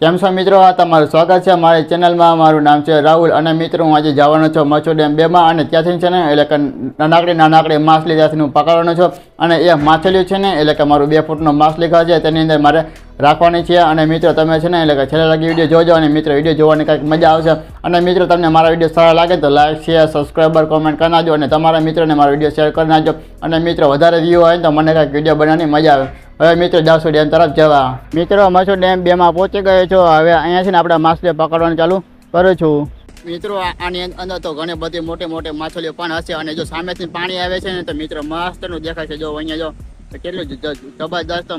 કેમ છો મિત્રો? આ તમારું સ્વાગત છે મારી ચેનલમાં. મારું નામ છે રાહુલ અને મિત્રો હું આજે જવાનો છું મચ્છુ ડેમ 2માં અને ત્યાંથી છે ને એટલે કે નાનકડી માછલી ત્યાંથી હું પકડવાનો છું અને એ માછલીઓ છે ને એટલે કે મારું 2 ફૂટનો માછલી ઘર છે તેની અંદર મારે રાખવાની છે. અને મિત્રો તમે છે ને એટલે કે છેલ્લે લગી વિડીયો જોજો અને મિત્રો વિડીયો જોવાની કંઈક મજા આવશે. અને મિત્રો તમને મારા વિડીયો સારા લાગે તો લાઈક શેર સબસ્ક્રાઈબર કોમેન્ટ કરી નાખજો અને તમારા મિત્રોને મારો વિડીયો શેર કરી નાખજો. અને મિત્રો વધારે વ્યૂ હોય તો મને કંઈક વિડીયો બનાવવાની મજા આવે. હવે મિત્રો જાવશું ડેમ તરફ જવા. મિત્રો મચ્છુ ડેમ 2માં પહોંચી ગયો છો. હવે અહીંયા છે ને આપણે માછલી પકડવાનું ચાલુ કરું છું. મિત્રો આની અંદર તો ઘણી બધી મોટી માછલીઓ પણ હશે અને જો સામેથી પાણી આવે છે ને તો મિત્રો મસ્તનું દેખાય છે. જો અહીંયા જો કેટલું જબરદસ્ત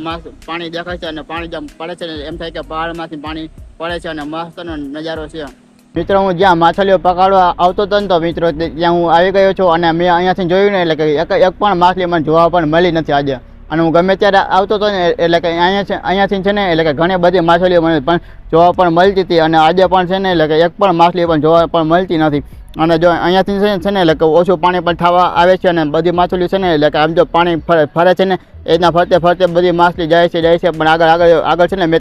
પાણી દેખાય છે અને પાણી જેમ પડે છે ને એમ થાય કે પહાડમાંથી પાણી પડે છે અને મસ્તનો નજારો છે. મિત્રો હું જ્યાં માછલીઓ પકડવા આવતો હતો ને તો મિત્રો ત્યાં હું આવી ગયો છું અને મેં અહીંયાથી જોયું ને એટલે કે એક પણ માછલી મને જોવા પણ મળી નથી આજે. અને હું ગમે ત્યારે આવતો હતો ને એટલે કે અહીંયાથી છે ને એટલે કે ઘણી બધી માછલીઓ મને પણ જોવા પણ મળતી હતી અને આજે પણ છે ને એટલે કે એક પણ માછલી પણ જોવા પણ મળતી નથી. અને જો અહીંયાથી છે ને એટલે કે ઓછું પાણી પણ થવા આવે છે અને બધી માછલીઓ છે ને એટલે કે આમ જો પાણી ફરે છે ને એના ફરતે બધી માછલી જાય છે પણ આગળ છે ને મેં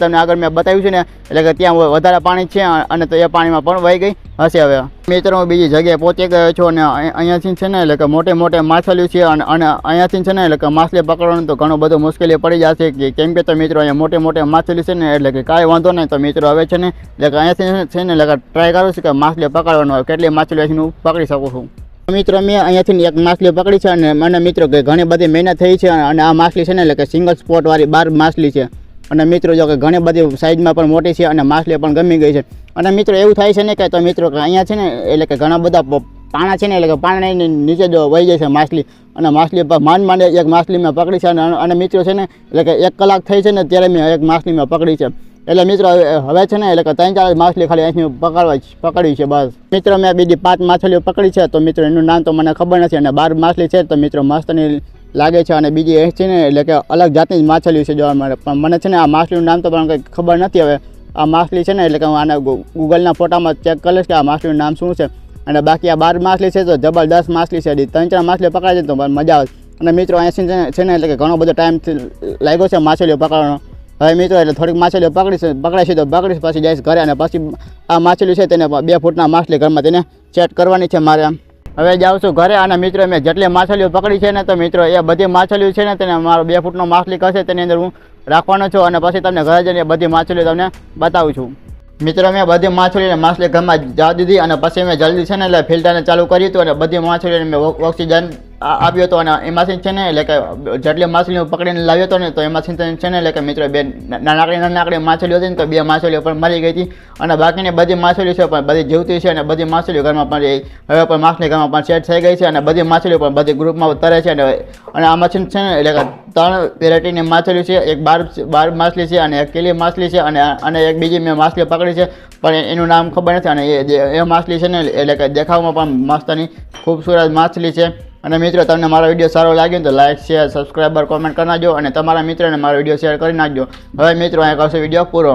બતાવ્યું છે ને એટલે કે ત્યાં વધારે પાણી છે અને તો એ પાણીમાં પણ વહી ગઈ હશે. હવે મિત્રો હું બીજી જગ્યાએ પહોંચી ગયો છું અને અહીંયાથી છે ને એટલે કે મોટી માછલીઓ છે અને અહીંયાથી છે ને એટલે કે માછલી પકડવાનું તો ઘણું બધું મુશ્કેલી પડી જશે કેમ કે તો મિત્રો અહીંયા મોટી માછલી છે ને એટલે કે કાંઈ વાંધો નહીં. તો મિત્રો હવે છે ને એટલે કે અહીંયાથી છે ને એટલે કે ટ્રાય કરું છું કે માછલી પકડવાનું હોય કેટલી માછલીઓ હું પકડી શકું છું. મિત્રો મેં અહીંયાથી એક માછલી પકડી છે અને મને મિત્રો કે ઘણી બધી મહેનત થઈ છે અને આ માછલી છે ને એટલે કે સિંગલ સ્પોટ વાળી 12 માછલી છે. અને મિત્રો જો કે ઘણી બધી સાઈઝમાં પણ મોટી છે અને માછલી પણ ગમી ગઈ છે. અને મિત્રો એવું થાય છે ને કે તો મિત્રો કે અહીંયા છે ને એટલે કે ઘણા બધા પાણા છે ને એટલે કે પાણાની નીચે જો વહી જાય છે માછલી અને માછલી માંડ એક માછલી મેં પકડી છે અને મિત્રો છે ને એટલે કે 1 કલાક થઈ છે ને ત્યારે મેં એક માછલી મેં પકડી છે. એટલે મિત્રો હવે છે ને એટલે કે 3-4 માછલી ખાલી અહીંથી પકડી છે બસ. મિત્રો મેં બીજી 5 માછલીઓ પકડી છે તો મિત્રો એનું નામ તો મને ખબર નથી અને 12 માછલી છે તો મિત્રો મસ્તની લાગે છે. અને બીજી એ છે ને એટલે કે અલગ જાતની જ માછલીઓ છે જોવા મળે પણ મને છે ને આ માછલીનું નામ તો પણ કંઈ ખબર નથી. હવે આ માછલી છે ને એટલે કે હું આને ગૂગલના ફોટામાં ચેક કરીશ કે આ માછલીનું નામ શું છે. અને બાકી આ 12 માછલી છે તો જબરદસ્ત માછલી છે. 3-4 માછલી પકડાય છે તો મજા આવે. અને મિત્રો અહીંયા છે ને એટલે કે ઘણો બધો ટાઈમ લાગ્યો છે માછલીઓ પકડવાનો. હવે મિત્રો એટલે થોડીક માછલીઓ પકડાય તો પકડીશ પછી જઈશ ઘરે અને પછી આ માછલી છે તેને 2 ફૂટના માછલી ઘરમાં તેને સેટ કરવાની છે મારે. હવે જાઉં છું ઘરે અને મિત્રો મેં જેટલી માછલીઓ પકડી છે ને તો મિત્રો એ બધી માછલીઓ છે ને તેને મારો 2 ફૂટનો માછલી કરશે તેની અંદર હું રાખવાનો છું અને પછી તમને ઘરે જઈને બધી માછલીઓ તમને બતાવું છું. મિત્રો મેં બધી માછલી ઘરમાં જવા દીધી અને પછી મેં જલ્દી છે ને એટલે ફિલ્ટરને ચાલુ કર્યું હતું અને બધી માછલીઓને મેં ઓક્સિજન આપ્યો હતો અને એમાંથી છે ને એટલે કે જેટલી માછલીઓ પકડીને લાવ્યો હતો ને તો એમાંથી છે ને એટલે કે મિત્રો 2 નાનકડી માછલીઓ હતી ને તો 2 માછલીઓ પણ મરી ગઈ હતી અને બાકીની બધી માછલીઓ છે પણ બધી જીવતી છે અને બધી માછલીઓ ઘરમાં પણ હવે પણ માછલી ઘરમાં પણ સેટ થઈ ગઈ છે અને બધી માછલીઓ પણ બધી ગ્રુપમાં તરે છે અને આમાંથી છે ને એટલે કે 3 વેરાયટીની માછલીઓ છે. એક 12 માછલી છે અને એક કિલી માછલી છે અને એક બીજી મેં માછલી પકડી છે પણ એનું નામ ખબર નથી. અને એ માછલી છે ને એટલે કે દેખાવમાં પણ મસ્તની ખૂબસૂરત માછલી છે. અને મિત્રો તમને મારો વિડીયો સારો લાગ્યો તો લાઈક શેર સબસ્ક્રાઈબર કોમેન્ટ કરી નાખજો અને તમારા મિત્રોને મારો વિડીયો શેર કરી નાખજો. હવે મિત્રો અહીંયા કરશું વિડીયો પૂરો.